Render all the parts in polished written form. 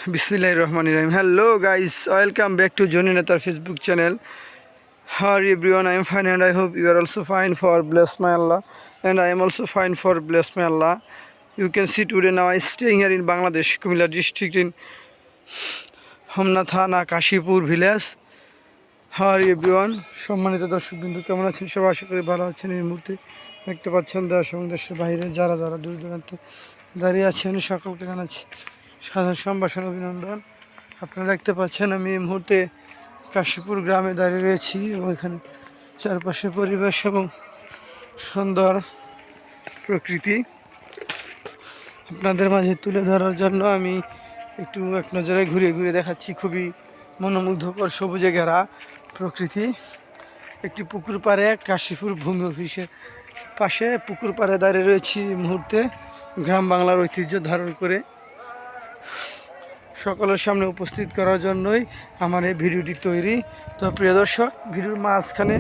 Bismillahirrahmanirrahim. Hello guys, welcome back to Johnny Nathar Facebook channel. How are everyone? I am fine and I hope you are also fine for bless my Allah. And I am also fine for bless my Allah. You can see today now I am staying here in Bangladesh, Kumilla district in Homna Thana, Kashipur village. How are everyone? সম্মানিত দর্শকবৃন্দ কেমন আছেন? সবাই আশা করি ভালো আছেন। এই মুহূর্তে দেখতে পাচ্ছেন দেশ এবং দেশের বাইরে যারা যারা দূর দূরান্তে দাঁড়িয়ে আছেন সকলকে জানাচ্ছি সাধারণ সম্ভাষণ অভিনন্দন। আপনারা দেখতে পাচ্ছেন আমি এই মুহূর্তে কাশীপুর গ্রামে দাঁড়িয়ে রয়েছি এবং এখানে চারপাশে পরিবেশ এবং সুন্দর প্রকৃতি আপনাদের মাঝে তুলে ধরার জন্য আমি একটু এক নজরে ঘুরে ঘুরে দেখাচ্ছি। খুবই মনোমুগ্ধকর সবুজে ঘেরা প্রকৃতি। একটি পুকুর পাড়ে কাশীপুর ভূমি অফিসের পাশে পুকুর পাড়ে দাঁড়িয়ে রয়েছি এই মুহূর্তে, গ্রাম বাংলার ঐতিহ্য ধারণ করে সকলের সামনে উপস্থিত করার জন্যই আমার এই ভিডিওটি তৈরি। তো প্রিয় দর্শক, ভিডিওর মাঝখানে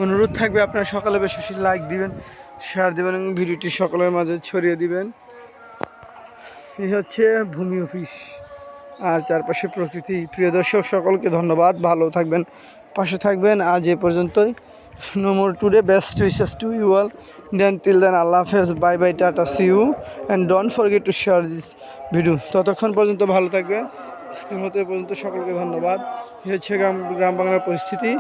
অনুরোধ থাকবে আপনারা সকালে বেশি বেশি লাইক দিবেন, শেয়ার দিবেন এবং ভিডিওটি সকলের মাঝে ছড়িয়ে দিবেন। এই হচ্ছে ভূমি অফিস আর চারপাশে প্রকৃতি। প্রিয় দর্শক সকলকে ধন্যবাদ, ভালো থাকবেন, পাশে থাকবেন। আজ এ পর্যন্তই। No more today. Best wishes to you all. Then till then, Allah Hafiz. Bye bye, Tata. See you. And don't forget to share this video. ততক্ষণ পর্যন্ত ভালো থাকবেন। আজকের মতো এ পর্যন্ত সকলকে ধন্যবাদ। এই হচ্ছে গ্রাম বাংলার পরিস্থিতি।